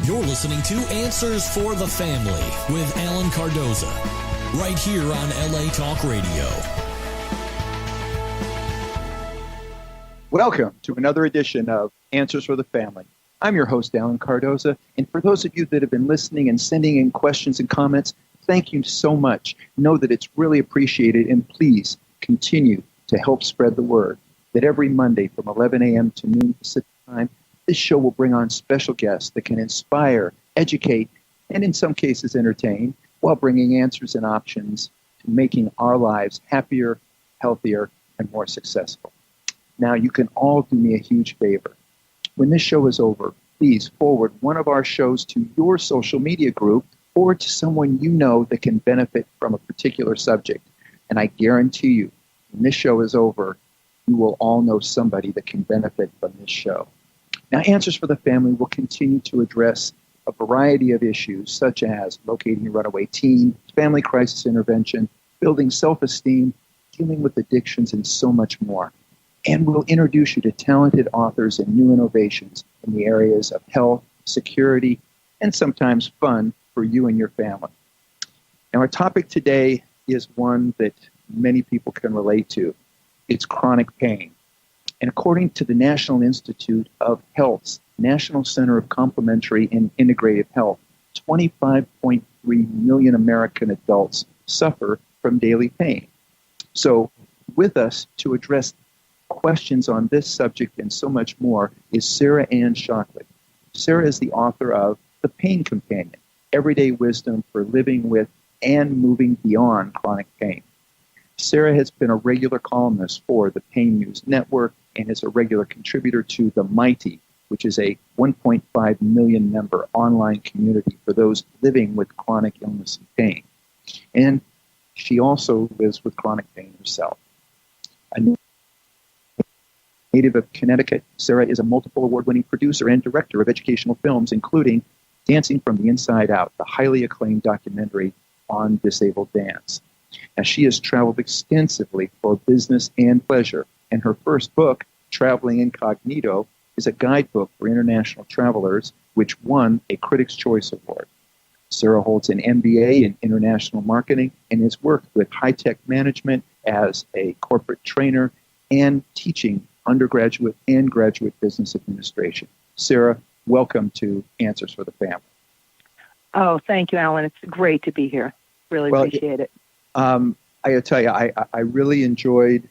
You're listening to Answers for the Family with Alan Cardoza, right here on LA Talk Radio. Welcome to another edition of Answers for the Family. I'm your host, Alan Cardoza, and for those of you that have been listening and sending in questions and comments, thank you so much. Know that it's really appreciated, and please continue to help spread the word that every Monday from 11 a.m. to noon Pacific time, this show will bring on special guests that can inspire, educate, and in some cases entertain, while bringing answers and options to making our lives happier, healthier, and more successful. Now, you can all do me a huge favor. When this show is over, please forward one of our shows to your social media group or to someone you know that can benefit from a particular subject. And I guarantee you, when this show is over, you will all know somebody that can benefit from this show. Now, Answers for the Family will continue to address a variety of issues, such as locating a runaway teen, family crisis intervention, building self-esteem, dealing with addictions, and so much more. And we'll introduce you to talented authors and new innovations in the areas of health, security, and sometimes fun for you and your family. Now, our topic today is one that many people can relate to. It's chronic pain. And according to the National Institute of Health's National Center of Complementary and Integrative Health, 25.3 million American adults suffer from daily pain. So with us to address questions on this subject and so much more is Sarah Anne Shockley. Sarah is the author of The Pain Companion, Everyday Wisdom for Living with and Moving Beyond Chronic Pain. Sarah has been a regular columnist for the Pain News Network and is a regular contributor to The Mighty, which is a 1.5 million member online community for those living with chronic illness and pain. And she also lives with chronic pain herself. A native of Connecticut, Sarah is a multiple award-winning producer and director of educational films, including Dancing from the Inside Out, the highly acclaimed documentary on disabled dance. Now, she has traveled extensively for business and pleasure, and her first book, Traveling Incognito, is a guidebook for international travelers, which won a Critics' Choice Award. Sarah holds an MBA in international marketing and has worked with high-tech management as a corporate trainer and teaching undergraduate and graduate business administration. Sarah, welcome to Answers for the Family. Oh, thank you, Alan. It's great to be here. Really appreciate it. I gotta tell you, I really enjoyed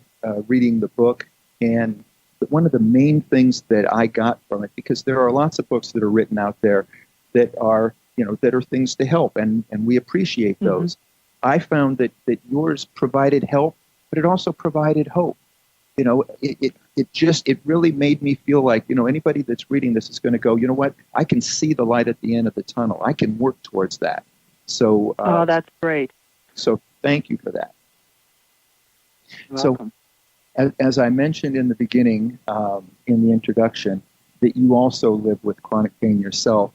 reading the book, and one of the main things that I got from it, because there are lots of books that are written out there that are, that are things to help, and we appreciate those. Mm-hmm. I found that yours provided help, but it also provided hope. It really made me feel like, anybody that's reading this is going to go, you know what, I can see the light at the end of the tunnel. I can work towards that. So, that's great. So thank you for that. You're welcome. So as I mentioned in the beginning, in the introduction, that you also live with chronic pain yourself.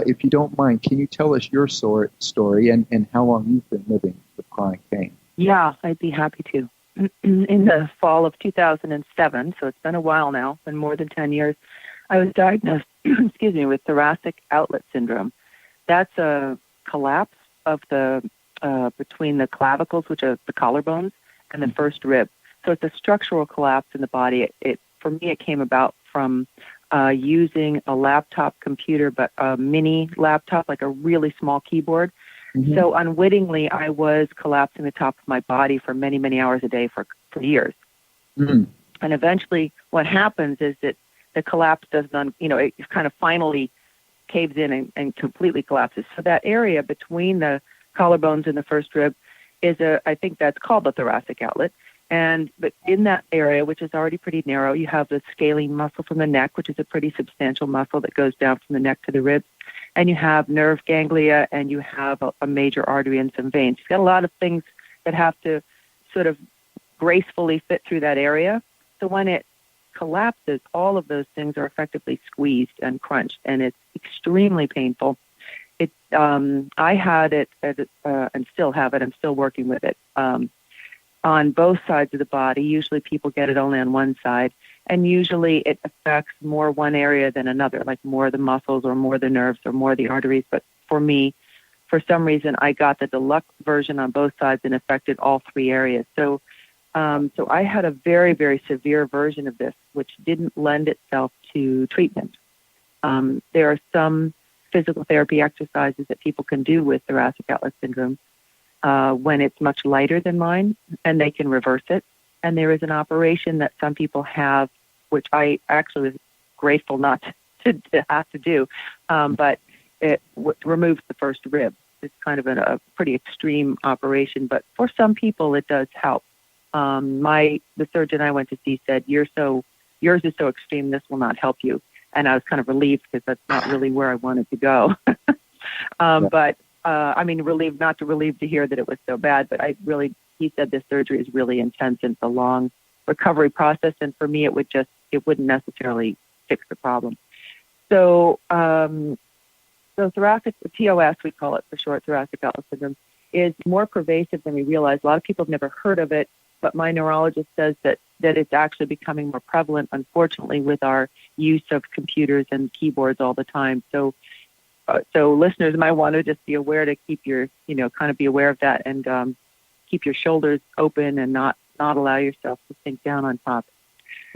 If you don't mind, can you tell us your story and how long you've been living with chronic pain? Yeah, I'd be happy to. In the fall of 2007, so it's been a while now, been more than 10 years, I was diagnosed, with thoracic outlet syndrome. That's a collapse of the between the clavicles, which are the collarbones, and the first rib. So it's a structural collapse in the body. For me, it came about from using a laptop computer, but a mini laptop, like a really small keyboard. Mm-hmm. So unwittingly, I was collapsing the top of my body for many, many hours a day for years. Mm-hmm. And eventually what happens is that the collapse doesn't, it kind of finally caves in and completely collapses. So that area between the collarbones and the first rib is I think that's called the thoracic outlet. But in that area, which is already pretty narrow, you have the scalene muscle from the neck, which is a pretty substantial muscle that goes down from the neck to the ribs. And you have nerve ganglia, and you have a major artery and some veins. You've got a lot of things that have to sort of gracefully fit through that area. So when it collapses, all of those things are effectively squeezed and crunched, and it's extremely painful. I had it, and still have it. I'm still working with it. on both sides of the body. Usually people get it only on one side, and usually it affects more one area than another, like more the muscles or more the nerves or more the arteries. But for me, for some reason, I got the deluxe version on both sides and affected all three areas. So I had a very, very severe version of this, which didn't lend itself to treatment. There are some physical therapy exercises that people can do with thoracic outlet syndrome when it's much lighter than mine, and they can reverse it. And there is an operation that some people have, which I actually was grateful not to have to do, but it removes the first rib. It's kind of a pretty extreme operation, but for some people it does help. The surgeon I went to see said, yours is so extreme, this will not help you. And I was kind of relieved because that's not really where I wanted to go. But relieved, not relieved to hear that it was so bad, but he said this surgery is really intense and it's a long recovery process. And for me, it wouldn't necessarily fix the problem. So thoracic, TOS, we call it for short, thoracic outlet syndrome, is more pervasive than we realize. A lot of people have never heard of it, but my neurologist says that it's actually becoming more prevalent, unfortunately, with our use of computers and keyboards all the time. So listeners might want to just be aware to keep be aware of that and keep your shoulders open and not allow yourself to sink down on top.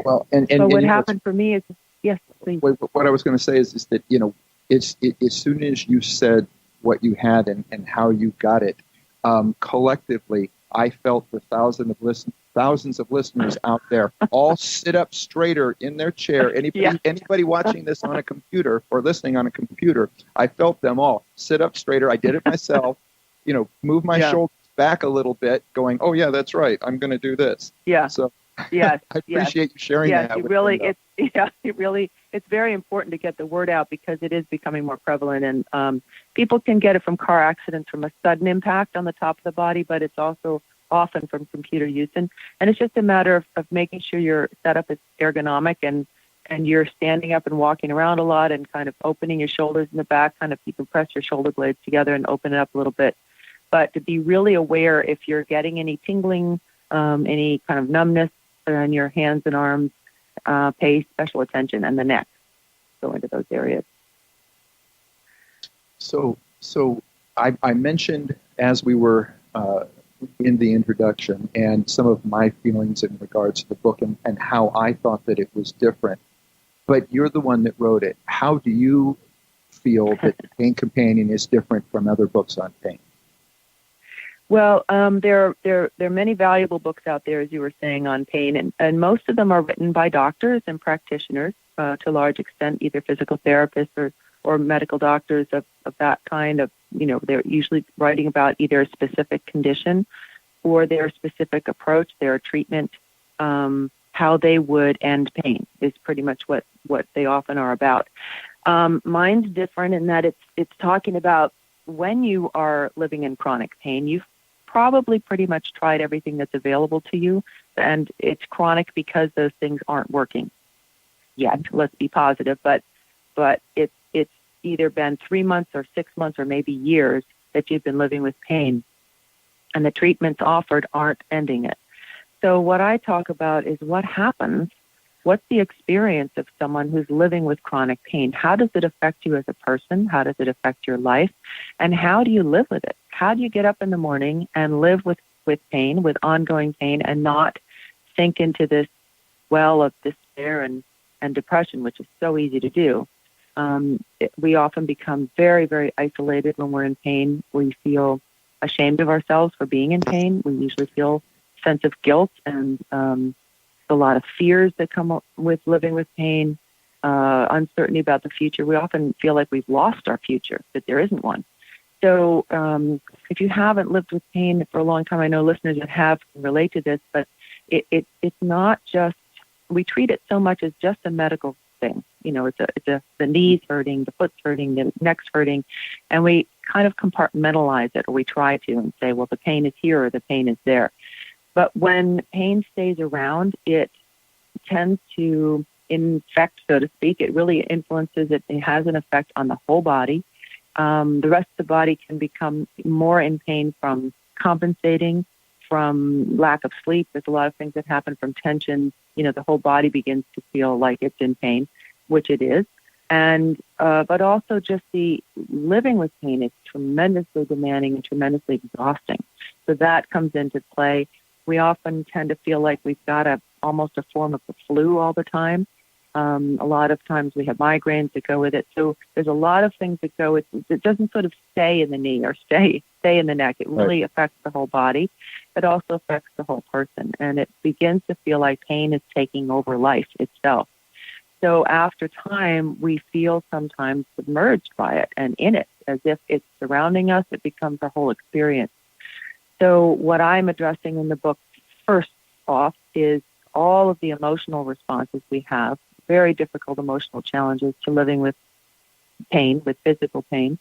Well, what happened for me is, yes, please. What I was going to say is that, as soon as you said what you had and how you got it, collectively, I felt the thousands of listeners out there all sit up straighter in their chair. Anybody watching this on a computer or listening on a computer, I felt them all sit up straighter. I did it myself, move my shoulders back a little bit, going, oh yeah, that's right, I'm going to do this. Yeah. So I appreciate you sharing that. It's very important to get the word out because it is becoming more prevalent, and people can get it from car accidents, from a sudden impact on the top of the body, but it's also often from computer use. And it's just a matter of making sure your setup is ergonomic and you're standing up and walking around a lot and kind of opening your shoulders in the back, kind of you can press your shoulder blades together and open it up a little bit. But to be really aware if you're getting any tingling, any kind of numbness in your hands and arms, pay special attention, and the neck. Go into those areas. So I mentioned as we were in the introduction and some of my feelings in regards to the book and how I thought that it was different. But you're the one that wrote it. How do you feel that the Pain Companion is different from other books on pain? Well, there are many valuable books out there, as you were saying, on pain, and most of them are written by doctors and practitioners to a large extent, either physical therapists or medical doctors of that kind of, they're usually writing about either a specific condition or their specific approach, their treatment, how they would end pain is pretty much what they often are about. Mine's different in that it's talking about when you are living in chronic pain, you've probably pretty much tried everything that's available to you, and it's chronic because those things aren't working yet. Let's be positive, but it's either been 3 months or 6 months or maybe years that you've been living with pain, and the treatments offered aren't ending it. So what I talk about is what happens. What's the experience of someone who's living with chronic pain? How does it affect you as a person? How does it affect your life? And how do you live with it? How do you get up in the morning and live with pain, with ongoing pain, and not sink into this well of despair and depression, which is so easy to do? We often become very, very isolated when we're in pain. We feel ashamed of ourselves for being in pain. We usually feel a sense of guilt and a lot of fears that come up with living with pain, uncertainty about the future. We often feel like we've lost our future, that there isn't one. So if you haven't lived with pain for a long time, I know listeners that have can relate to this, but it's not just, we treat it so much as just a medical thing. It's the knees hurting, the foot's hurting, the neck's hurting, and we kind of compartmentalize it, or we try to, and say, well, the pain is here or the pain is there. But when pain stays around, it tends to infect, so to speak. It really influences it. It has an effect on the whole body. The rest of the body can become more in pain from compensating from lack of sleep. There's a lot of things that happen from tension. The whole body begins to feel like it's in pain, which it is. And but also just the living with pain is tremendously demanding and tremendously exhausting. So that comes into play. We often tend to feel like we've got almost a form of the flu all the time. A lot of times we have migraines that go with it. So there's a lot of things that go. It doesn't sort of stay in the knee or stay in the neck. It really affects the whole body. It also affects the whole person. And it begins to feel like pain is taking over life itself. So after time, we feel sometimes submerged by it and in it, as if it's surrounding us. It becomes our whole experience. So what I'm addressing in the book first off is all of the emotional responses we have, very difficult emotional challenges to living with pain, with physical pain.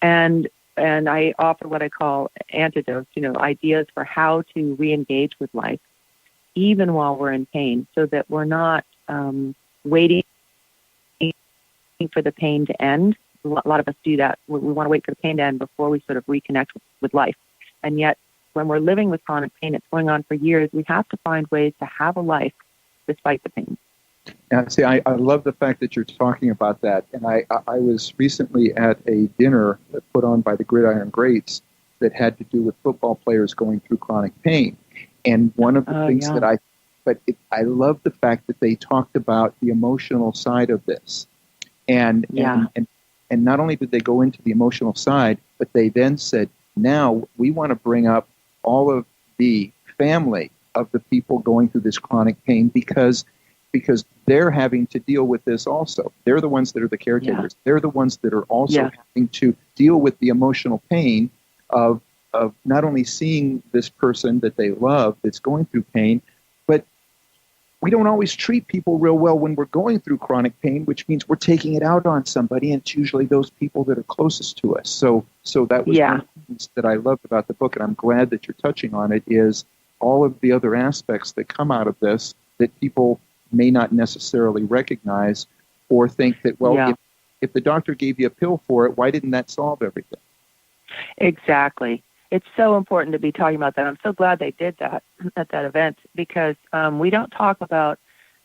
And I offer what I call antidotes, ideas for how to re-engage with life, even while we're in pain, so that we're not waiting for the pain to end. A lot of us do that. We want to wait for the pain to end before we sort of reconnect with life. And yet, when we're living with chronic pain, it's going on for years, we have to find ways to have a life despite the pain. Yeah, see, I love the fact that you're talking about that. And I was recently at a dinner put on by the Gridiron Greats that had to do with football players going through chronic pain. And one of the things that I love the fact that they talked about the emotional side of this. And not only did they go into the emotional side, but they then said, now we want to bring up all of the family of the people going through this chronic pain because they're having to deal with this also. They're the ones that are the caretakers. Yeah. They're the ones that are also having to deal with the emotional pain of not only seeing this person that they love that's going through pain, but we don't always treat people real well when we're going through chronic pain, which means we're taking it out on somebody, and it's usually those people that are closest to us. So that was one of the things that I loved about the book, and I'm glad that you're touching on it, is all of the other aspects that come out of this that people may not necessarily recognize or think that, if the doctor gave you a pill for it, why didn't that solve everything? Exactly. It's so important to be talking about that. I'm so glad they did that at that event because we don't talk about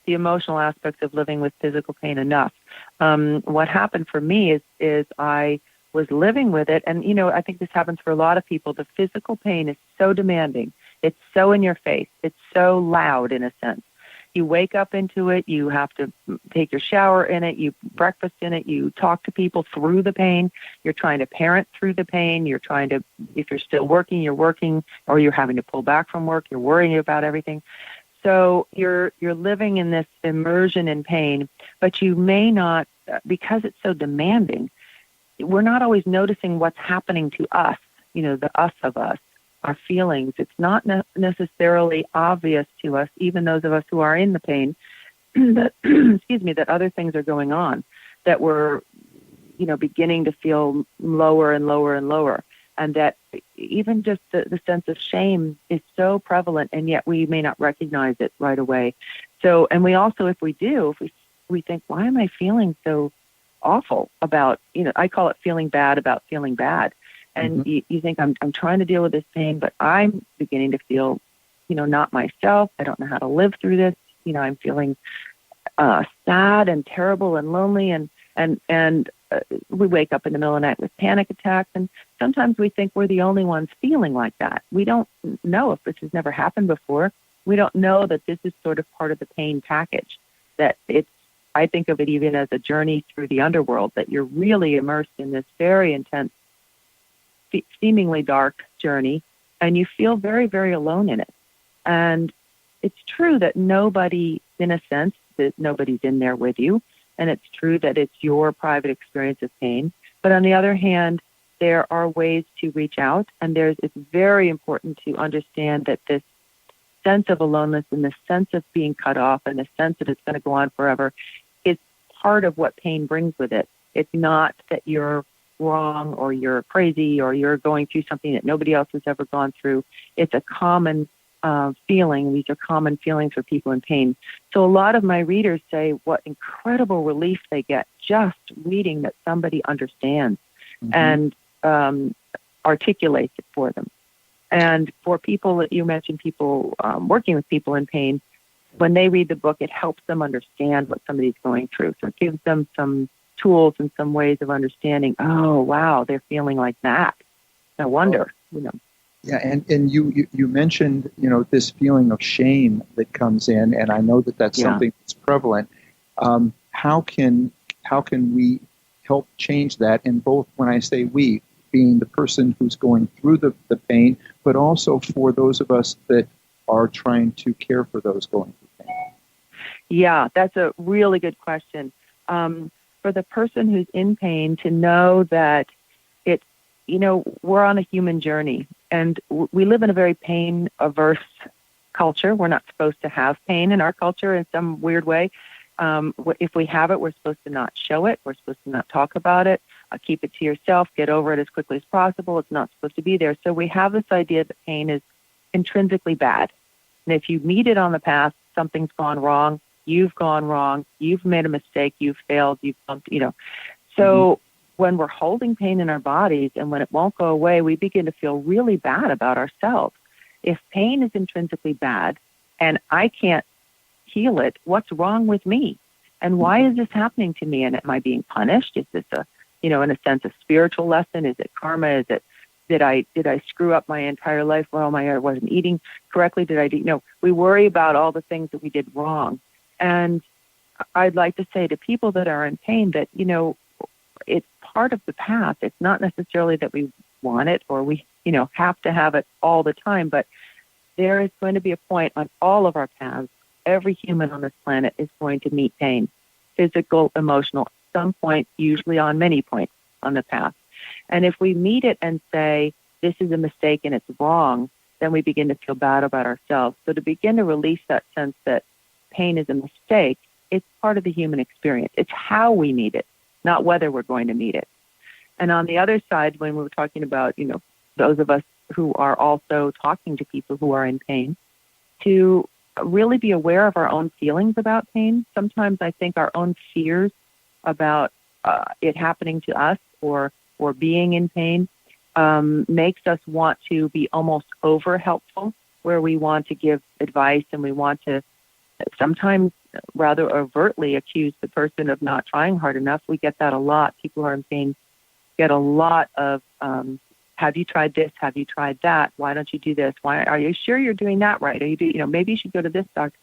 the emotional aspects of living with physical pain enough. What happened for me is I was living with it, and I think this happens for a lot of people. The physical pain is so demanding. It's so in your face. It's so loud in a sense. You wake up into it. You have to take your shower in it. You breakfast in it. You talk to people through the pain. You're trying to parent through the pain. You're trying to, if you're still working, you're working, or you're having to pull back from work. You're worrying about everything. So you're living in this immersion in pain, but you may not, because it's so demanding, we're not always noticing what's happening to us, the us of us. Our feelings. It's not necessarily obvious to us, even those of us who are in the pain, that that other things are going on, that we're, beginning to feel lower and lower and lower, and that even just the sense of shame is so prevalent, and yet we may not recognize it right away. So, and we also, if we think, why am I feeling so awful about, I call it feeling bad about feeling bad. And you think, I'm trying to deal with this pain, but I'm beginning to feel, not myself. I don't know how to live through this. I'm feeling sad and terrible and lonely. And we wake up in the middle of the night with panic attacks. And sometimes we think we're the only ones feeling like that. We don't know if this has never happened before. We don't know that this is sort of part of the pain package, that I think of it even as a journey through the underworld, that you're really immersed in this very intense, seemingly dark journey, and you feel very, very alone in it. And it's true that nobody, in a sense, that nobody's in there with you, and it's true that it's your private experience of pain. But on the other hand, there are ways to reach out, and it's very important to understand that this sense of aloneness and the sense of being cut off and the sense that it's going to go on forever is part of what pain brings with it. It's not that you're wrong or you're crazy or you're going through something that nobody else has ever gone through. It's a common feeling. These are common feelings for people in pain. So a lot of my readers say what incredible relief they get just reading that somebody understands and articulates it for them. And for people that you mentioned, people working with people in pain, when they read the book, it helps them understand what somebody's going through. So it gives them some tools and some ways of understanding, oh, wow, they're feeling like that. No wonder, Yeah, and you mentioned, this feeling of shame that comes in, and I know that that's something that's prevalent. How can we help change that? And both, when I say we, being the person who's going through the pain, but also for those of us that are trying to care for those going through pain. Yeah, that's a really good question. For the person who's in pain, to know that it's, we're on a human journey, and we live in a very pain-averse culture. We're not supposed to have pain in our culture in some weird way. If we have it, we're supposed to not show it. We're supposed to not talk about it. Keep it to yourself. Get over it as quickly as possible. It's not supposed to be there. So we have this idea that pain is intrinsically bad. And if you meet it on the path, something's gone wrong. You've gone wrong. You've made a mistake. You've failed. You've bumped, So when we're holding pain in our bodies and when it won't go away, we begin to feel really bad about ourselves. If pain is intrinsically bad and I can't heal it, what's wrong with me? And why is this happening to me? And am I being punished? Is this in a sense, a spiritual lesson? Is it karma? Is it, did I screw up my entire life? Well, I wasn't eating correctly. We worry about all the things that we did wrong. And I'd like to say to people that are in pain that, it's part of the path. It's not necessarily that we want it or we, have to have it all the time, but there is going to be a point on all of our paths. Every human on this planet is going to meet pain, physical, emotional, some point, usually on many points on the path. And if we meet it and say, this is a mistake and it's wrong, then we begin to feel bad about ourselves. So to begin to release that sense that pain is a mistake, it's part of the human experience. It's how we meet it, not whether we're going to meet it. And on the other side, when we were talking about, those of us who are also talking to people who are in pain, to really be aware of our own feelings about pain. Sometimes I think our own fears about it happening to us or being in pain makes us want to be almost over helpful, where we want to give advice and we want to sometimes rather overtly accuse the person of not trying hard enough. We get that a lot. People who are in pain get a lot of, have you tried this? Have you tried that? Why don't you do this? Why are you sure you're doing that right? Are you maybe you should go to this doctor.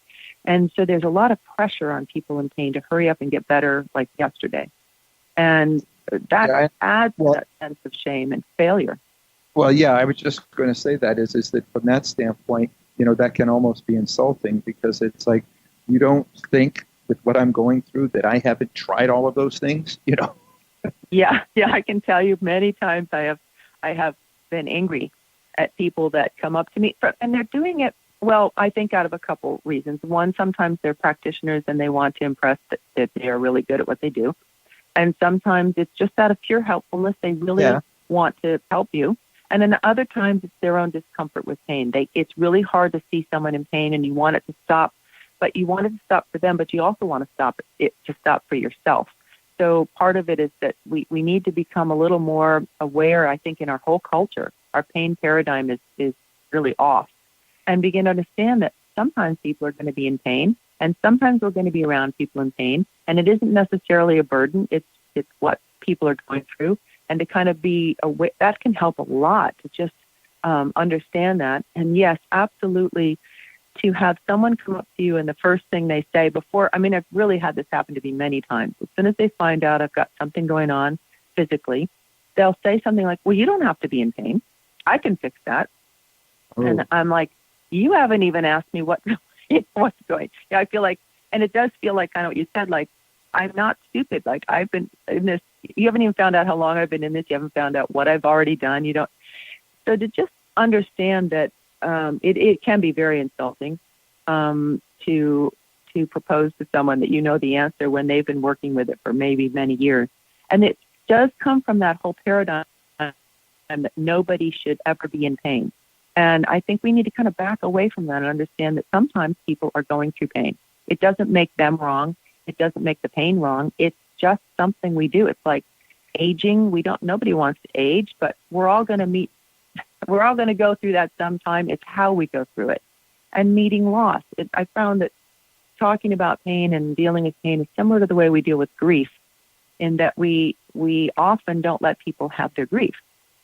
And so there's a lot of pressure on people in pain to hurry up and get better like yesterday. And that adds to that sense of shame and failure. Well, yeah, I was just going to say that is that from that standpoint, that can almost be insulting because it's like, you don't think with what I'm going through that I haven't tried all of those things, Yeah, I can tell you many times I have been angry at people that come up to me and they're doing it, well, I think out of a couple reasons. One, sometimes they're practitioners and they want to impress that they are really good at what they do. And sometimes it's just out of pure helpfulness. They really want to help you. And then other times it's their own discomfort with pain. It's really hard to see someone in pain and you want it to stop, but you want it to stop for them, but you also want to stop for yourself. So part of it is that we need to become a little more aware, I think, in our whole culture. Our pain paradigm is really off. And begin to understand that sometimes people are going to be in pain, and sometimes we're going to be around people in pain, and it isn't necessarily a burden. It's what people are going through, and to kind of be aware, that can help a lot to just understand that. And yes, absolutely, to have someone come up to you and the first thing they say before, I've really had this happen to me many times. As soon as they find out I've got something going on physically, they'll say something like, well, you don't have to be in pain. I can fix that. Oh. And I'm like, you haven't even asked me what's going. Yeah, I feel like, and it does feel like kind of what you said, like, I'm not stupid. Like, I've been in this, you haven't even found out how long I've been in this. You haven't found out what I've already done. You don't. So to just understand that it can be very insulting to propose to someone that you know the answer when they've been working with it for maybe many years. And it does come from that whole paradigm that nobody should ever be in pain. And I think we need to kind of back away from that and understand that sometimes people are going through pain. It doesn't make them wrong. It doesn't make the pain wrong. It's just something we do. It's like aging. Nobody wants to age, but we're all going to meet We're all going to go through that sometime. It's how we go through it. And meeting loss. I found that talking about pain and dealing with pain is similar to the way we deal with grief, in that we often don't let people have their grief.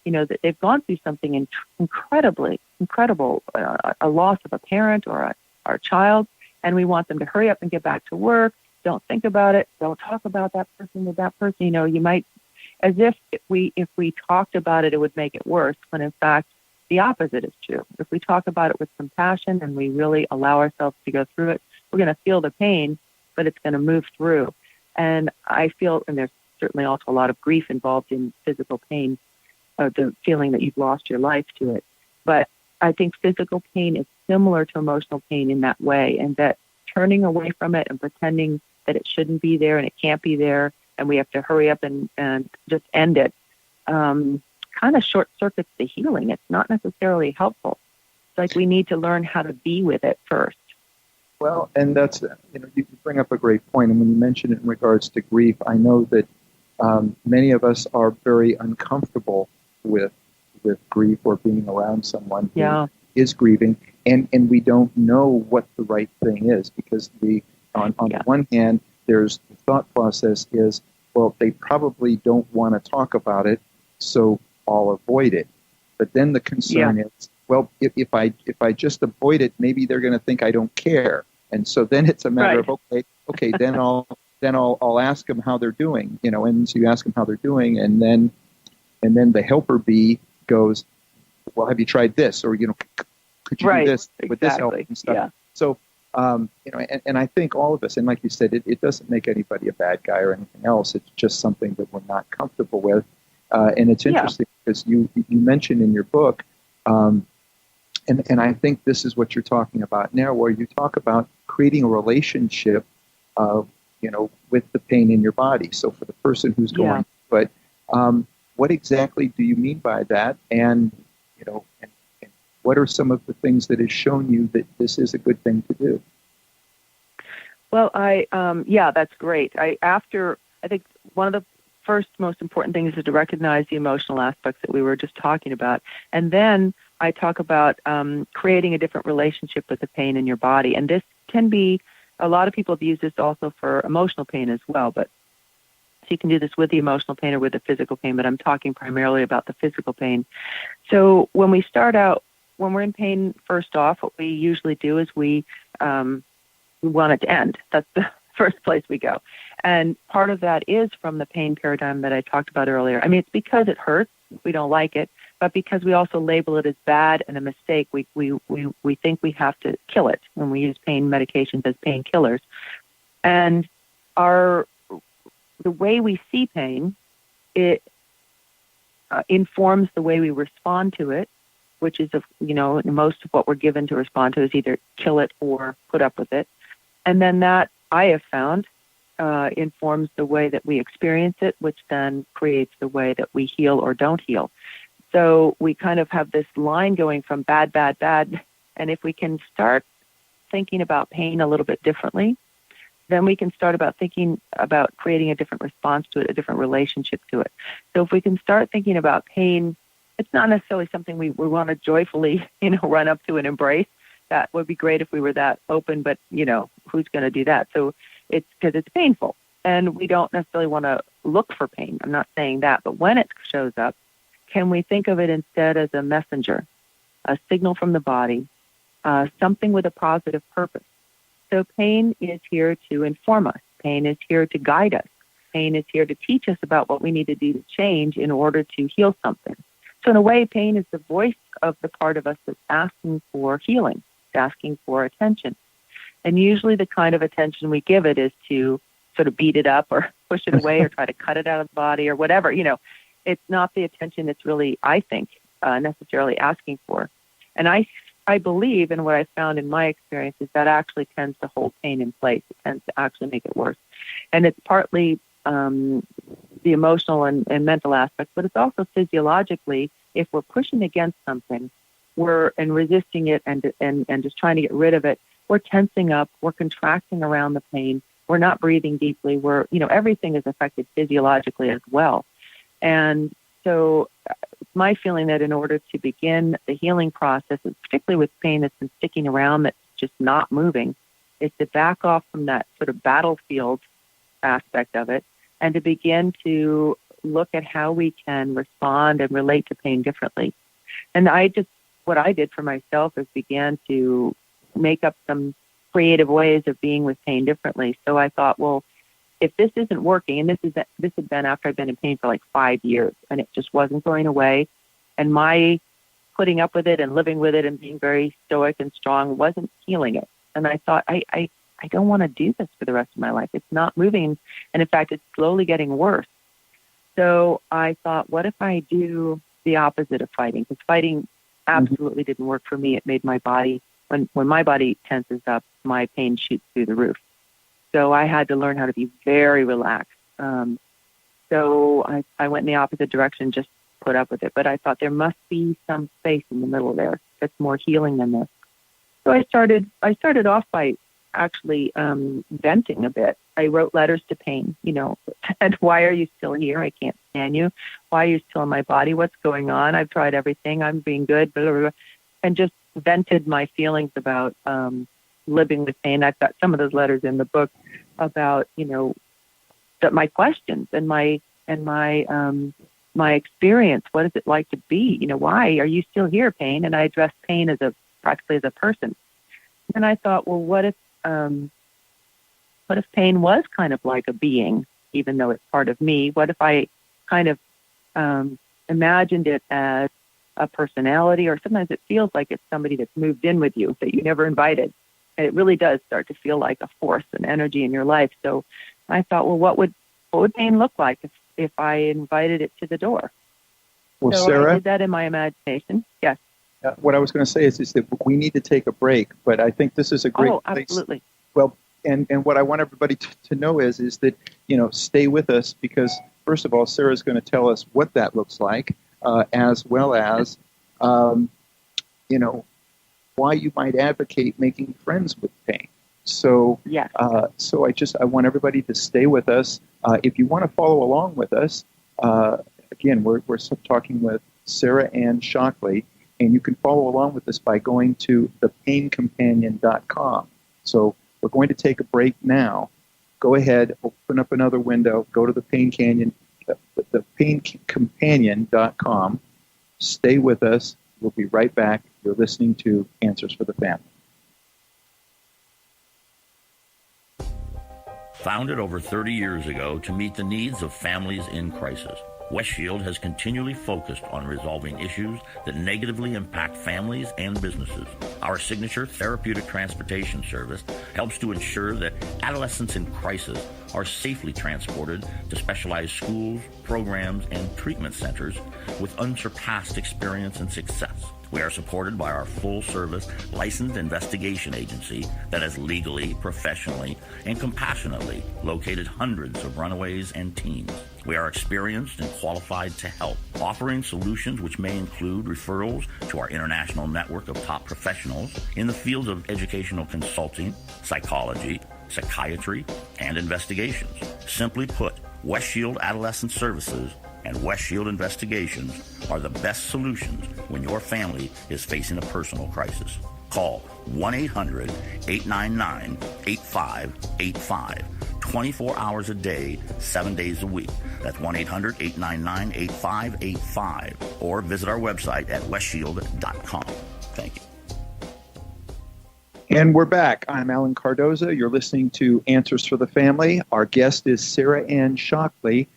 That they've gone through something incredible, a loss of a parent or a child, and we want them to hurry up and get back to work. Don't think about it. Don't talk about that person with that person. You might, as if we talked about it, it would make it worse, when in fact the opposite is true. If we talk about it with compassion and we really allow ourselves to go through it, we're going to feel the pain, but it's going to move through. And I feel, and there's certainly also a lot of grief involved in physical pain, the feeling that you've lost your life to it. But I think physical pain is similar to emotional pain in that way, and that turning away from it and pretending that it shouldn't be there and it can't be there, and we have to hurry up and just end it, kind of short circuits the healing. It's not necessarily helpful. It's like we need to learn how to be with it first. Well, and that's, you bring up a great point. And when you mention it in regards to grief, I know that many of us are very uncomfortable with grief or being around someone who is grieving, and we don't know what the right thing is, because on the one hand, there's the thought process is, well, they probably don't want to talk about it, so I'll avoid it. But then the concern is, well, if I just avoid it, maybe they're going to think I don't care, and so then it's a matter of okay, then I'll ask them how they're doing, and so you ask them how they're doing, and then the helper bee goes, well, have you tried this, or could you do this with this help and stuff? Yeah. So and I think all of us, and like you said, it doesn't make anybody a bad guy or anything else. It's just something that we're not comfortable with, and it's interesting because you mentioned in your book. And I think this is what you're talking about now, where you talk about creating a relationship, with the pain in your body. So for the person who's going, but what exactly do you mean by that? And and what are some of the things that has shown you that this is a good thing to do? Well, that's great. I think one of the first most important things is to recognize the emotional aspects that we were just talking about, and then I talk about creating a different relationship with the pain in your body. And this can be, a lot of people have used this also for emotional pain as well, but so you can do this with the emotional pain or with the physical pain, but I'm talking primarily about the physical pain. So when we start out, when we're in pain, first off, what we usually do is we want it to end. That's the first place we go. And part of that is from the pain paradigm that I talked about earlier. I mean, it's because it hurts, we don't like it, but because we also label it as bad and a mistake, we think we have to kill it when we use pain medications as painkillers. And the way we see pain, it informs the way we respond to it, which is, most of what we're given to respond to is either kill it or put up with it. And then that, I have found, informs the way that we experience it, which then creates the way that we heal or don't heal. So we kind of have this line going from bad, bad, bad. And if we can start thinking about pain a little bit differently, then we can start about thinking about creating a different response to it, a different relationship to it. So if we can start thinking about pain, it's not necessarily something we want to joyfully, run up to and embrace. That would be great if we were that open, but, who's going to do that? So it's because it's painful, and we don't necessarily want to look for pain. I'm not saying that, but when it shows up, can we think of it instead as a messenger, a signal from the body, something with a positive purpose? So pain is here to inform us. Pain is here to guide us. Pain is here to teach us about what we need to do to change in order to heal something. So in a way, pain is the voice of the part of us that's asking for healing, asking for attention. And usually the kind of attention we give it is to sort of beat it up or push it away or try to cut it out of the body or whatever. It's not the attention it's really, I think, necessarily asking for. And I believe, and what I found in my experience, is that actually tends to hold pain in place. It tends to actually make it worse. And it's partly the emotional and mental aspect, but it's also physiologically, if we're pushing against something, and resisting it and just trying to get rid of it, we're tensing up, we're contracting around the pain, we're not breathing deeply, everything is affected physiologically as well. And so my feeling that in order to begin the healing process, particularly with pain that's been sticking around, that's just not moving, is to back off from that sort of battlefield aspect of it and to begin to look at how we can respond and relate to pain differently. And what I did for myself is began to make up some creative ways of being with pain differently. So I thought, well, if this isn't working, and this had been after I'd been in pain for like 5 years, and it just wasn't going away, and my putting up with it and living with it and being very stoic and strong wasn't healing it. And I thought, I don't want to do this for the rest of my life. It's not moving, and in fact, it's slowly getting worse. So I thought, what if I do the opposite of fighting? Because fighting absolutely didn't work for me. It made my body, when my body tenses up, my pain shoots through the roof. So I had to learn how to be very relaxed. So I went in the opposite direction, just put up with it. But I thought there must be some space in the middle there that's more healing than this. So I started off by actually venting a bit. I wrote letters to pain, and why are you still here? I can't stand you. Why are you still in my body? What's going on? I've tried everything. I'm being good, blah, blah, blah, and just vented my feelings about living with pain. I've got some of those letters in the book about, that my questions and my experience. What is it like to be? Why are you still here, pain? And I addressed pain practically as a person. And I thought, well, what if pain was kind of like a being, even though it's part of me? What if I kind of imagined it as a personality, or sometimes it feels like it's somebody that's moved in with you that you never invited. And it really does start to feel like a force and energy in your life. So I thought, well, what would pain look like if I invited it to the door? Well, so Sarah, I did that in my imagination. Yes. What I was going to say is that we need to take a break, but I think this is a great place. Absolutely. Well, and what I want everybody to know is that, stay with us, because first of all, Sarah's going to tell us what that looks like, as well as, why you might advocate making friends with pain. So, yes. So I want everybody to stay with us. If you want to follow along with us, again, we're talking with Sarah Anne Shockley, and you can follow along with us by going to thepaincompanion.com. So we're going to take a break now. Go ahead, open up another window, go to the thepaincompanion.com. Stay with us. We'll be right back. You're listening to Answers for the Family. Founded over 30 years ago to meet the needs of families in crisis, West Shield has continually focused on resolving issues that negatively impact families and businesses. Our signature therapeutic transportation service helps to ensure that adolescents in crisis are safely transported to specialized schools, programs, and treatment centers with unsurpassed experience and success. We are supported by our full-service licensed investigation agency that has legally, professionally, and compassionately located hundreds of runaways and teens. We are experienced and qualified to help, offering solutions which may include referrals to our international network of top professionals in the fields of educational consulting, psychology, psychiatry, and investigations. Simply put, West Shield Adolescent Services and West Shield Investigations are the best solutions when your family is facing a personal crisis. Call 1-800-899-8585, 24 hours a day, 7 days a week. That's 1-800-899-8585, or visit our website at westshield.com. Thank you. And we're back. I'm Alan Cardoza. You're listening to Answers for the Family. Our guest is Sarah Anne Shockley,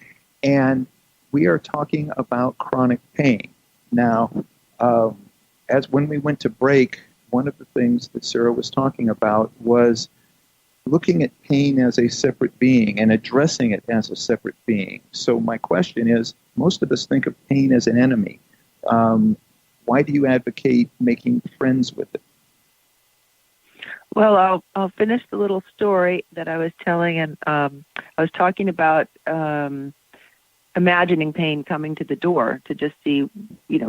and we are talking about chronic pain. Now, as when we went to break, one of the things that Sarah was talking about was looking at pain as a separate being and addressing it as a separate being. So my question is, most of us think of pain as an enemy. Why do you advocate making friends with it? Well, I'll finish the little story that I was telling, and I was talking about imagining pain coming to the door to just see,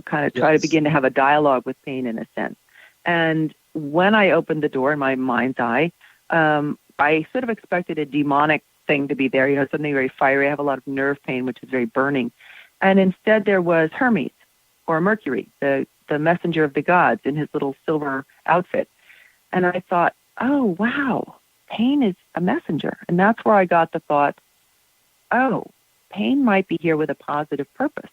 kind of try to begin to have a dialogue with pain in a sense. And when I opened the door in my mind's eye, I sort of expected a demonic thing to be there, something very fiery. I have a lot of nerve pain, which is very burning. And instead there was Hermes. or Mercury, the messenger of the gods in his little silver outfit. And I thought, oh, wow, pain is a messenger. And that's where I got the thought, oh, pain might be here with a positive purpose.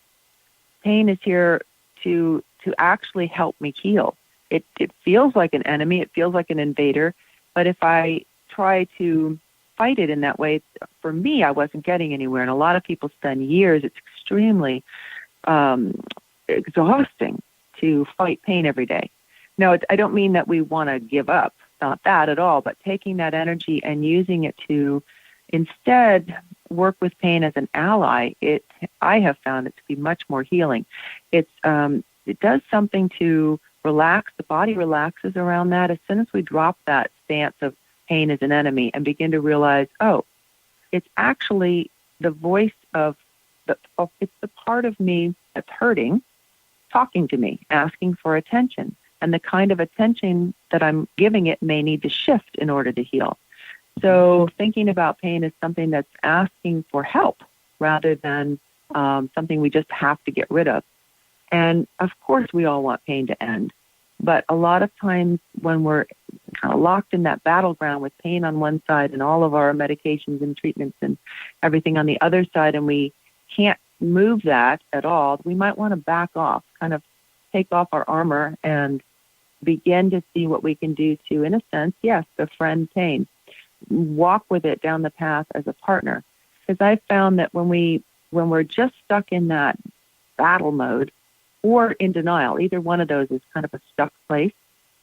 Pain is here to actually help me heal. It feels like an enemy. It feels like an invader. But if I try to fight it in that way, for me, I wasn't getting anywhere. And a lot of people spend years. It's extremely exhausting to fight pain every day. Now, I don't mean that we want to give up. Not that at all. But taking that energy and using it to instead work with pain as an ally, I have found it to be much more healing. It does something to relax. The body relaxes around that. As soon as we drop that stance of pain as an enemy and begin to realize, oh, it's actually the voice of it's the part of me that's hurting, talking to me, asking for attention. And the kind of attention that I'm giving it may need to shift in order to heal. So thinking about pain as something that's asking for help rather than something we just have to get rid of. And of course, we all want pain to end. But a lot of times when we're kind of locked in that battleground with pain on one side and all of our medications and treatments and everything on the other side, and we can't move that at all, we might want to back off, kind of take off our armor and begin to see what we can do to, in a sense, yes, befriend pain. Walk with it down the path as a partner. Because I've found that when we're just stuck in that battle mode or in denial, either one of those is kind of a stuck place,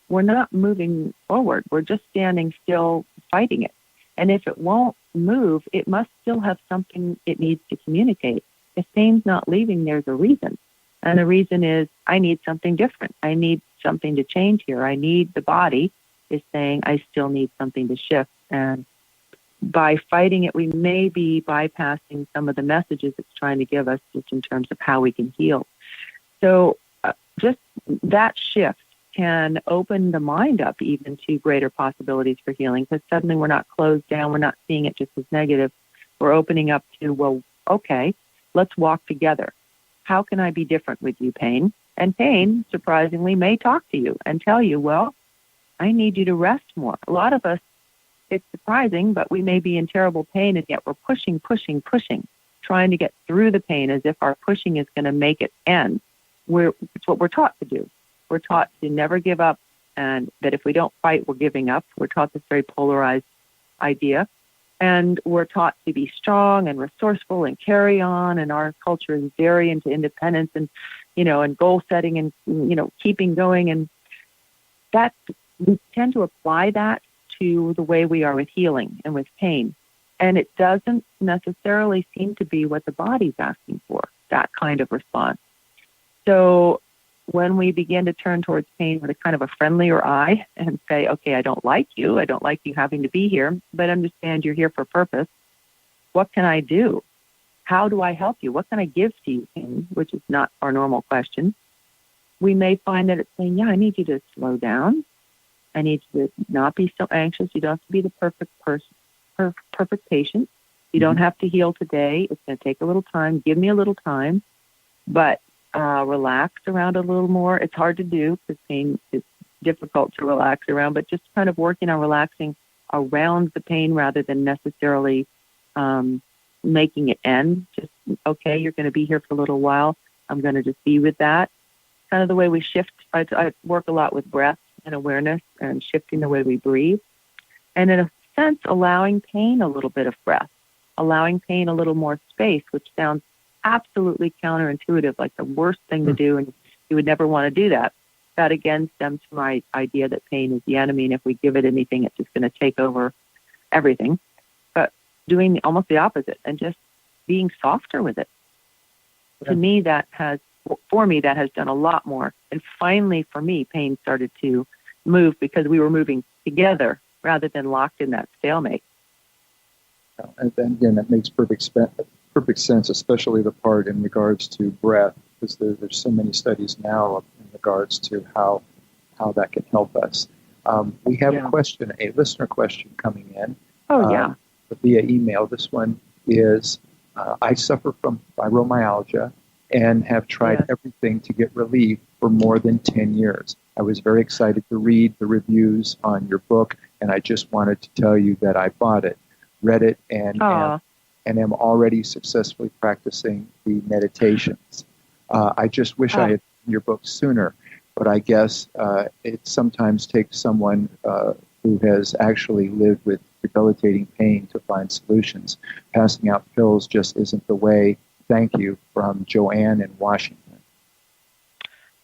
we're not moving forward. We're just standing still fighting it. And if it won't move, it must still have something it needs to communicate. If pain's not leaving, there's a reason. And the reason is I need something different. I need something to change here. The body is saying I still need something to shift. And by fighting it, we may be bypassing some of the messages it's trying to give us just in terms of how we can heal. So just that shift can open the mind up even to greater possibilities for healing, because suddenly we're not closed down. We're not seeing it just as negative. We're opening up to, well, okay, let's walk together. How can I be different with you, pain? And pain, surprisingly, may talk to you and tell you, well, I need you to rest more. A lot of us, it's surprising, but we may be in terrible pain, and yet we're pushing, trying to get through the pain as if our pushing is going to make it end. It's what we're taught to do. We're taught to never give up, and that if we don't fight, we're giving up. We're taught this very polarized idea. And we're taught to be strong and resourceful and carry on, and our culture is very into independence and, and goal setting and, keeping going. And that we tend to apply that to the way we are with healing and with pain. And it doesn't necessarily seem to be what the body's asking for, that kind of response. So when we begin to turn towards pain with a kind of a friendlier eye and say, okay, I don't like you having to be here, but understand you're here for purpose. What can I do? How do I help you? What can I give to you, pain? Which is not our normal question. We may find that it's saying, yeah, I need you to slow down. I need you to not be so anxious. You don't have to be the perfect person, perfect patient. You don't have to heal today. It's going to take a little time. Give me a little time, but relax around a little more. It's hard to do because pain is difficult to relax around, but just kind of working on relaxing around the pain rather than necessarily making it end. Just, okay, you're going to be here for a little while. I'm going to just be with that. Kind of the way we shift. I work a lot with breath and awareness and shifting the way we breathe. And in a sense, allowing pain a little bit of breath, allowing pain a little more space, which sounds absolutely counterintuitive, like the worst thing to do, and you would never want to do that. That again stems from my idea that pain is the enemy, and if we give it anything, it's just going to take over everything. But doing almost the opposite and just being softer with it. Yeah. To me, that has done a lot more. And finally, for me, pain started to move because we were moving together rather than locked in that stalemate. And then again, that makes perfect sense, especially the part in regards to breath, because there's so many studies now in regards to how that can help us. We have a listener question coming in. Via email. This one is, I suffer from fibromyalgia, and have tried everything to get relief for more than 10 years. I was very excited to read the reviews on your book, and I just wanted to tell you that I bought it, read it, and am already successfully practicing the meditations. I just wish I had read your book sooner, but I guess it sometimes takes someone who has actually lived with debilitating pain to find solutions. Passing out pills just isn't the way. Thank you, from Joanne in Washington.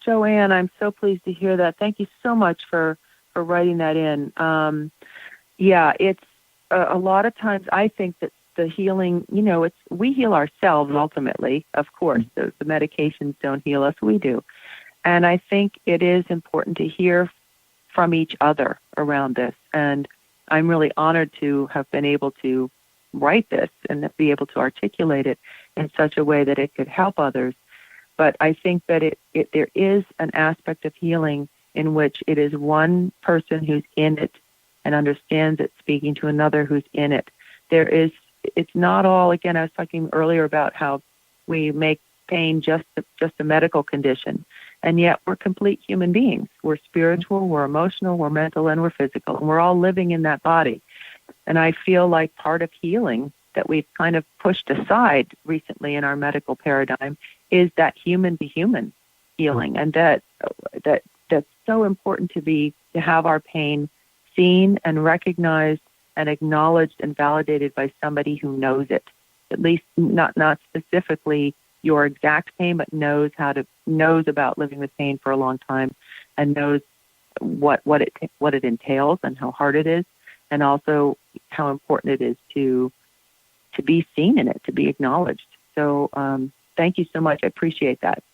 Joanne, I'm so pleased to hear that. Thank you so much for writing that in. It's a lot of times I think that the healing, we heal ourselves ultimately, of course. The medications don't heal us, we do. And I think it is important to hear from each other around this. And I'm really honored to have been able to write this and be able to articulate it in such a way that it could help others. But I think that there is an aspect of healing in which it is one person who's in it and understands it speaking to another who's in it. It's not all, again, I was talking earlier about how we make pain just a medical condition. And yet we're complete human beings. We're spiritual, we're emotional, we're mental, and we're physical. And we're all living in that body. And I feel like part of healing that we've kind of pushed aside recently in our medical paradigm is that human-to-human healing. And that's so important to have our pain seen and recognized and acknowledged and validated by somebody who knows it. At least not specifically your exact pain, but knows about living with pain for a long time and knows what it entails and how hard it is, and also how important it is to be seen in it, to be acknowledged. So thank you so much. I appreciate that.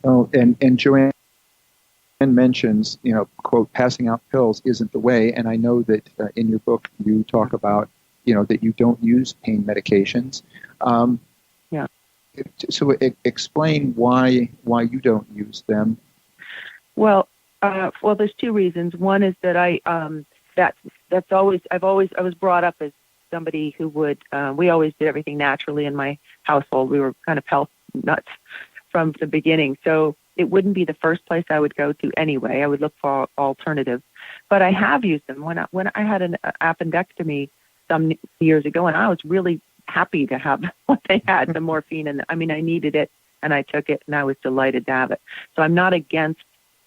Oh, and Joanne mentions, quote, passing out pills isn't the way. And I know that in your book you talk about, that you don't use pain medications. So explain why you don't use them. Well, there's two reasons. One is that I was brought up as somebody who would, we always did everything naturally in my household. We were kind of health nuts from the beginning. So it wouldn't be the first place I would go to anyway. I would look for alternatives. But I have used them. When I had an appendectomy some years ago, and I was really happy to have what they had, the morphine. And I needed it, and I took it, and I was delighted to have it. So I'm not against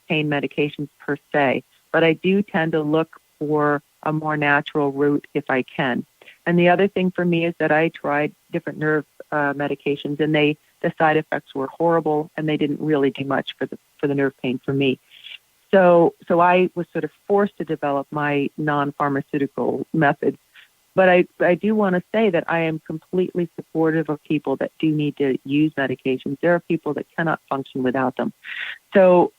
pain medications per se, but I do tend to look for a more natural route if I can. And the other thing for me is that I tried different nerve medications, and the side effects were horrible, and they didn't really do much for the nerve pain for me. So I was sort of forced to develop my non-pharmaceutical methods. But I do want to say that I am completely supportive of people that do need to use medications. There are people that cannot function without them. So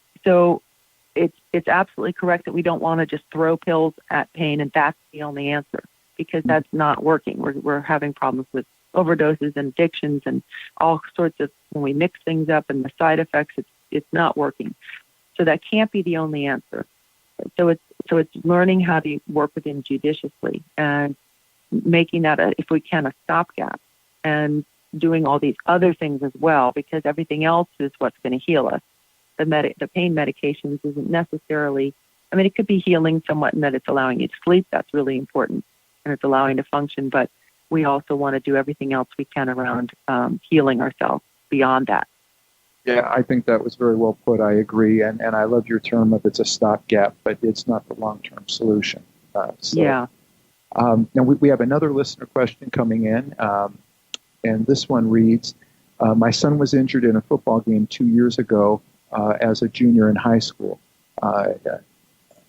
it's absolutely correct that we don't want to just throw pills at pain and that's the only answer, because that's not working. We're having problems with overdoses and addictions and all sorts of, when we mix things up and the side effects, it's not working. So that can't be the only answer. So it's learning how to work with them judiciously and making that, if we can, a stopgap, and doing all these other things as well, because everything else is what's going to heal us. The pain medications isn't necessarily, it could be healing somewhat in that it's allowing you to sleep. That's really important, and it's allowing to function, but we also want to do everything else we can around healing ourselves beyond that. Yeah, I think that was very well put. I agree, and I love your term of it's a stopgap, but it's not the long-term solution. Yeah. Now, we have another listener question coming in, and this one reads, my son was injured in a football game 2 years ago as a junior in high school.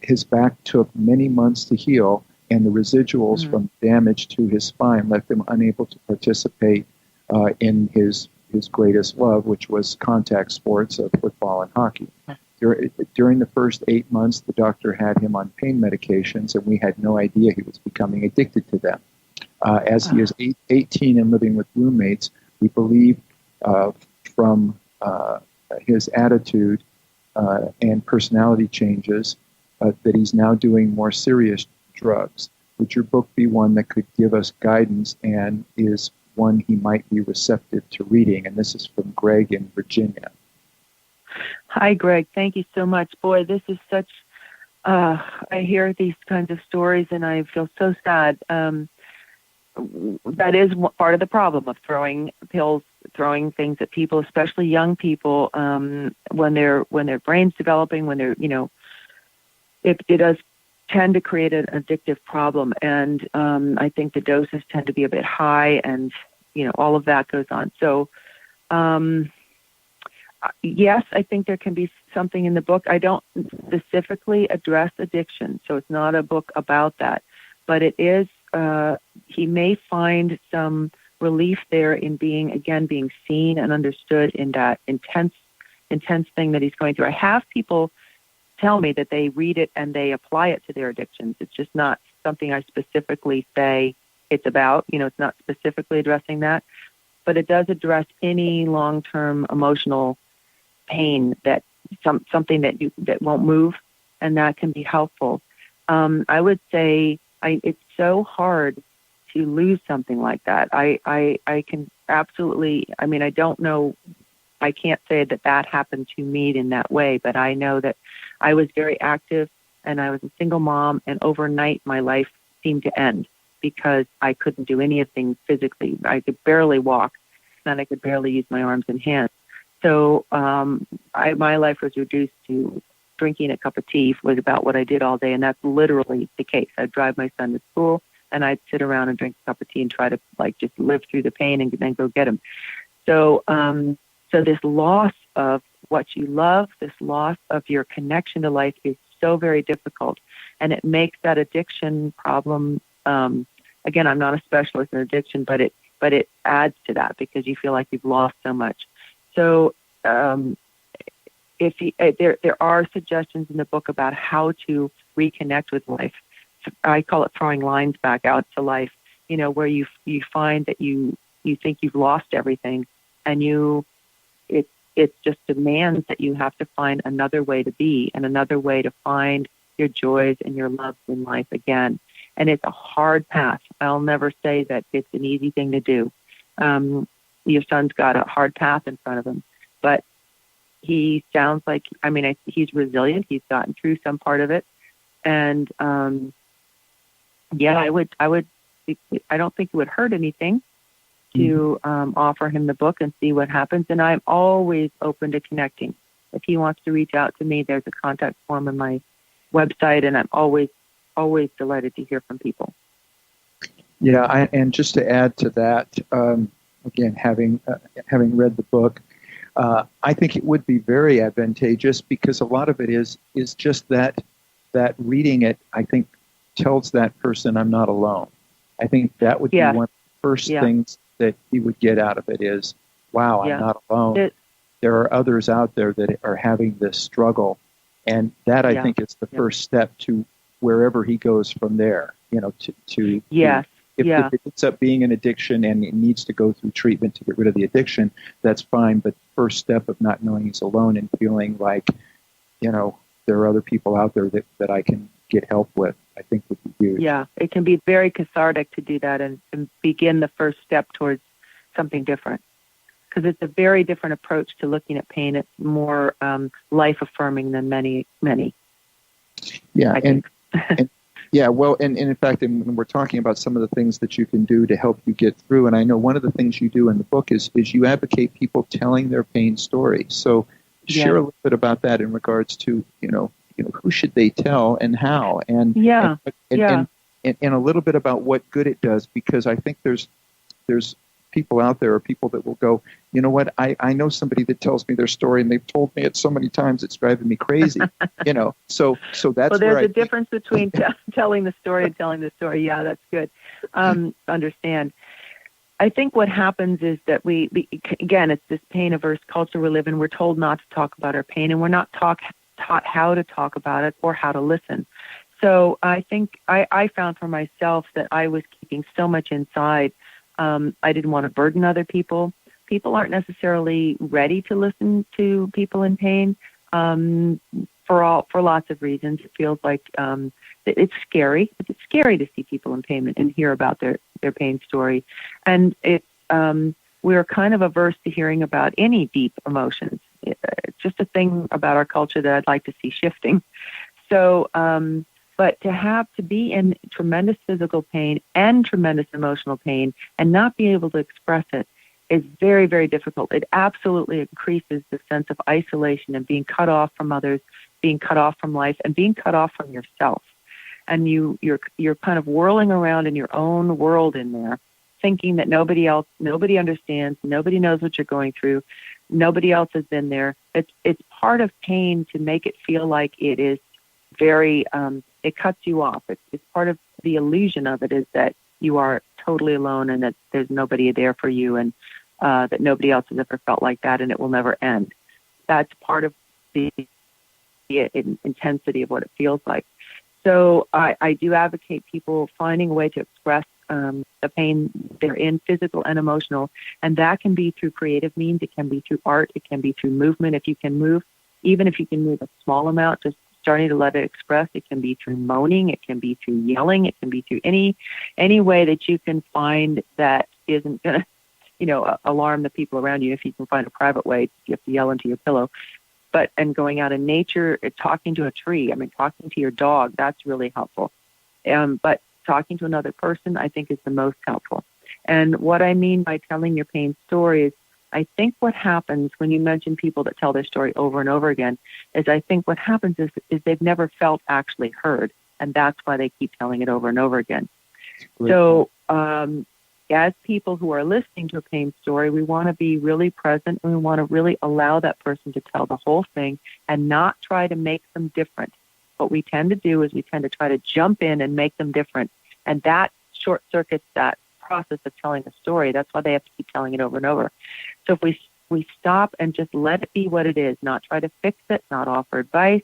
His back took many months to heal, and the residuals from damage to his spine left him unable to participate in his greatest love, which was contact sports of football and hockey. During the first 8 months, the doctor had him on pain medications, and we had no idea he was becoming addicted to them. As he is 18 and living with roommates, we believe from his attitude and personality changes that he's now doing more serious drugs. Would your book be one that could give us guidance, and is one he might be receptive to reading. And this is from Greg in Virginia. Hi, Greg. Thank you so much. Boy, this is such, I hear these kinds of stories and I feel so sad. That is part of the problem of throwing pills, throwing things at people, especially young people, when their brain's developing, when they're, it does tend to create an addictive problem. And I think the doses tend to be a bit high and, all of that goes on. So, yes, I think there can be something in the book. I don't specifically address addiction, so it's not a book about that. But it is, he may find some relief there in being seen and understood in that intense thing that he's going through. I have people tell me that they read it and they apply it to their addictions. It's just not something I specifically say it's about. It's not specifically addressing that, but it does address any long-term emotional pain that something that won't move, and that can be helpful. I would say it's so hard to lose something like that. I can absolutely, I don't know, I can't say that happened to me in that way, but I know that I was very active and I was a single mom, and overnight my life seemed to end because I couldn't do anything physically. I could barely walk and I could barely use my arms and hands. So my life was reduced to drinking a cup of tea was about what I did all day, and that's literally the case. I'd drive my son to school, and I'd sit around and drink a cup of tea and try to just live through the pain and then go get him. So so this loss of what you love, this loss of your connection to life is so very difficult, and it makes that addiction problem. Again, I'm not a specialist in addiction, but it adds to that because you feel like you've lost so much. So there are suggestions in the book about how to reconnect with life. I call it throwing lines back out to life, where you find that you think you've lost everything, and it just demands that you have to find another way to be and another way to find your joys and your loves in life again. And it's a hard path. I'll never say that it's an easy thing to do. Your son's got a hard path in front of him, but he sounds like, he's resilient. He's gotten through some part of it. And, I don't think it would hurt anything to offer him the book and see what happens. And I'm always open to connecting. If he wants to reach out to me, there's a contact form on my website, and I'm always delighted to hear from people. Yeah, and just to add to that, again, having read the book, I think it would be very advantageous because a lot of it is just that reading it, I think, tells that person I'm not alone. I think that would be one of the first things that he would get out of it is, wow, I'm not alone. There are others out there that are having this struggle, and that I think is the first step to wherever he goes from there. If it ends up being an addiction and it needs to go through treatment to get rid of the addiction, that's fine. But the first step of not knowing he's alone and feeling like, there are other people out there that I can get help with, I think would be huge. Yeah, it can be very cathartic to do that and begin the first step towards something different. Because it's a very different approach to looking at pain. It's more life-affirming than many. Yeah, and in fact, when we're talking about some of the things that you can do to help you get through, and I know one of the things you do in the book is you advocate people telling their pain stories. So share a little bit about that in regards to, who should they tell and how, and a little bit about what good it does, because I think there's people out there, or people that will go, you know what, I know somebody that tells me their story and they've told me it so many times it's driving me crazy. So that's well, there's a difference between telling the story and telling the story. Yeah, that's good. Understand. I think what happens is that we again, it's this pain-averse culture we live in. We're told not to talk about our pain, and we're not taught how to talk about it or how to listen. So I think I found for myself that I was keeping so much inside. I didn't want to burden other people. People aren't necessarily ready to listen to people in pain for lots of reasons. It feels like it's scary. It's scary to see people in pain and hear about their pain story. And it's we're kind of averse to hearing about any deep emotions. It's just a thing about our culture that I'd like to see shifting. So, but to be in tremendous physical pain and tremendous emotional pain and not be able to express it is very, very difficult. It absolutely increases the sense of isolation and being cut off from others, being cut off from life, and being cut off from yourself. And you're kind of whirling around in your own world in there, thinking that nobody understands, nobody knows what you're going through, nobody else has been there. It's part of pain to make it feel like it is very, it cuts you off. It's part of the illusion of it is that you are totally alone and that there's nobody there for you and that nobody else has ever felt like that and it will never end. That's part of the intensity of what it feels like. So I do advocate people finding a way to express the pain they're in, physical and emotional, and that can be through creative means. It can be through art. It can be through movement. If you can move, even if you can move a small amount, just starting to let it express. It can be through moaning. It can be through yelling. It can be through any way that you can find that isn't going to, alarm the people around you. If you can find a private way, you have to yell into your pillow. And going out in nature, talking to a tree, talking to your dog, that's really helpful. But talking to another person, I think, is the most helpful. And what I mean by telling your pain stories, I think what happens when you mention people that tell their story over and over again is I think what happens is they've never felt actually heard, and that's why they keep telling it over and over again. So as people who are listening to a pain story, we want to be really present, and we want to really allow that person to tell the whole thing and not try to make them different. What we tend to do is we tend to try to jump in and make them different, and that short-circuits that process of telling a story. That's why they have to keep telling it over and over. So if we stop and just let it be what it is, not try to fix it, not offer advice,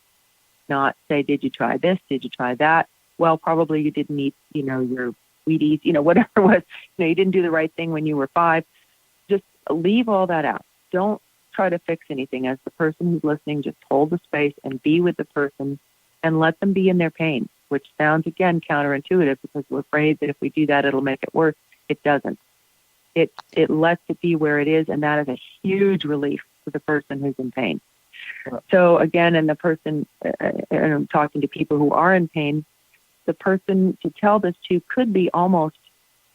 not say, did you try this, did you try that? Well, probably you didn't eat, your Wheaties, whatever it was. You didn't do the right thing when you were 5. Just leave all that out. Don't try to fix anything. As the person who's listening, just hold the space and be with the person and let them be in their pain, which sounds, again, counterintuitive because we're afraid that if we do that, it'll make it worse. It doesn't. It lets it be where it is, and that is a huge relief to the person who's in pain. So, again, and I'm talking to people who are in pain, the person to tell this to could be almost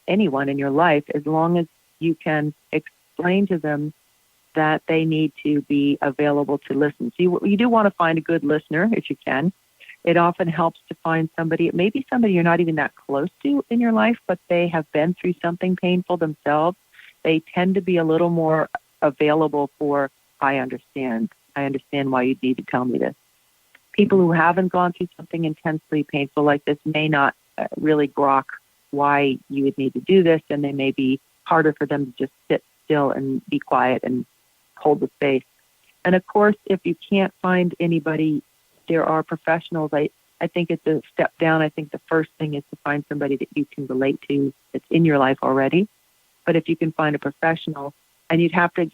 anyone in your life, as long as you can explain to them that they need to be available to listen. So you do want to find a good listener if you can. It often helps to find somebody, maybe somebody you're not even that close to in your life, but they have been through something painful themselves. They tend to be a little more available for, I understand why you need to tell me this. People who haven't gone through something intensely painful like this may not really grok why you would need to do this, and they may be harder for them to just sit still and be quiet and hold the space. And, of course, if you can't find anybody, there are professionals. I think it's a step down. I think the first thing is to find somebody that you can relate to that's in your life already. But if you can find a professional, and you'd have to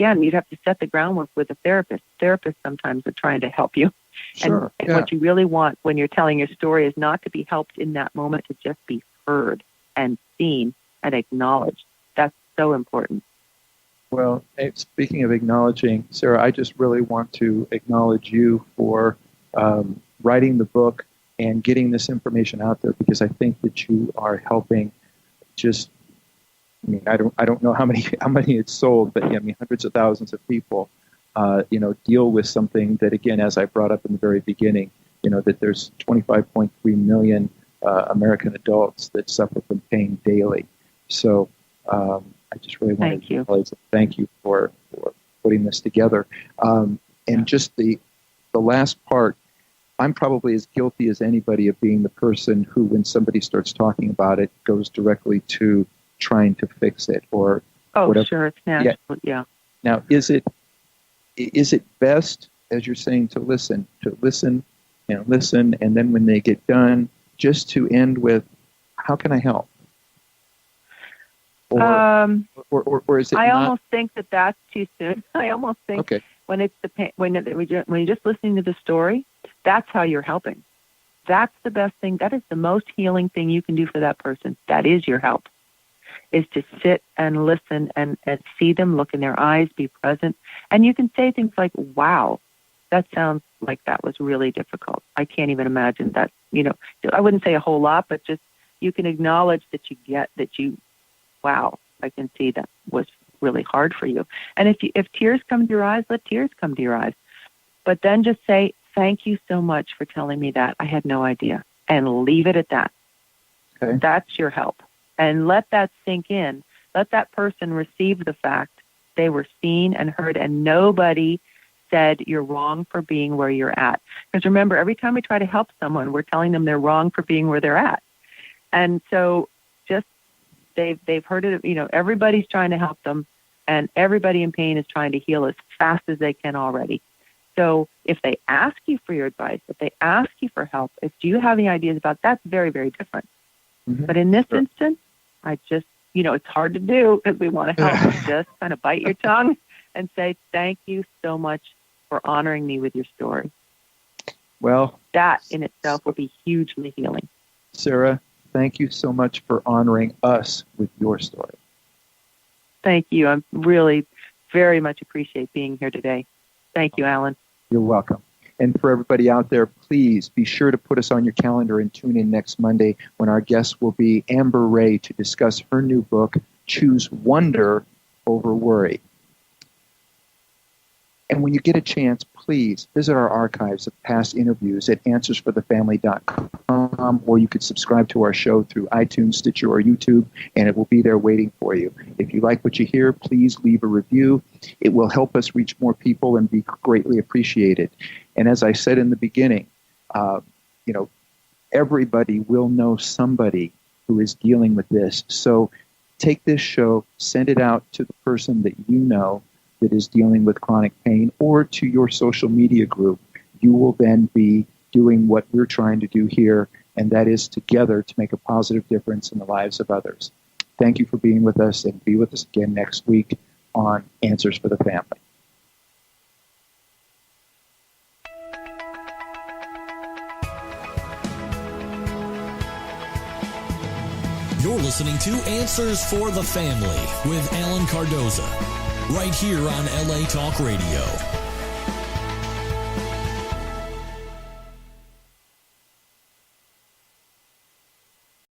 set the groundwork with a therapist. Therapists sometimes are trying to help you. Sure, and what you really want when you're telling your story is not to be helped in that moment, to just be heard and seen and acknowledged. That's so important. Well, speaking of acknowledging, Sarah, I just really want to acknowledge you for writing the book and getting this information out there, because I think that you are helping I don't know how many it's sold, but hundreds of thousands of people, deal with something that, again, as I brought up in the very beginning, that there's 25.3 million American adults that suffer from pain daily. So I just really want to thank you for putting this together. Just the last part, I'm probably as guilty as anybody of being the person who, when somebody starts talking about it, goes directly to trying to fix it or whatever. Sure, it's natural. Yeah. Now, is it best, as you're saying, to listen and listen, and then when they get done, just to end with, "How can I help?" Or is it? I almost think that that's too soon. I almost think when it's when you're just listening to the story, that's how you're helping. That's the best thing. That is the most healing thing you can do for that person. That is your help. is to sit and listen and see them, look in their eyes, be present. And you can say things like, wow, that sounds like that was really difficult. I can't even imagine that, I wouldn't say a whole lot, but just you can acknowledge that you get that wow, I can see that was really hard for you. And if tears come to your eyes, let tears come to your eyes. But then just say, thank you so much for telling me that. I had no idea. And leave it at that. Okay. That's your help. And let that sink in. Let that person receive the fact they were seen and heard, and nobody said you're wrong for being where you're at. Because remember, every time we try to help someone, we're telling them they're wrong for being where they're at. And so just they've heard it, everybody's trying to help them, and everybody in pain is trying to heal as fast as they can already. So if they ask you for your advice, if they ask you for help, do you have any ideas about that's very, very different. Mm-hmm. But in this instance, I just, it's hard to do because we want to help. Just kind of bite your tongue and say, thank you so much for honoring me with your story. Well, that in itself will be hugely healing. Sarah, thank you so much for honoring us with your story. Thank you. I really very much appreciate being here today. Thank you, Alan. You're welcome. And for everybody out there, please be sure to put us on your calendar and tune in next Monday when our guest will be Amber Ray to discuss her new book, Choose Wonder Over Worry. And when you get a chance, please visit our archives of past interviews at answersforthefamily.com, or you could subscribe to our show through iTunes, Stitcher, or YouTube, and it will be there waiting for you. If you like what you hear, please leave a review. It will help us reach more people and be greatly appreciated. And as I said in the beginning, everybody will know somebody who is dealing with this. So take this show, send it out to the person that you know that is dealing with chronic pain, or to your social media group. You will then be doing what we're trying to do here, and that is together to make a positive difference in the lives of others. Thank you for being with us, and be with us again next week on Answers for the Family. You're listening to Answers for the Family with Alan Cardoza, right here on LA Talk Radio.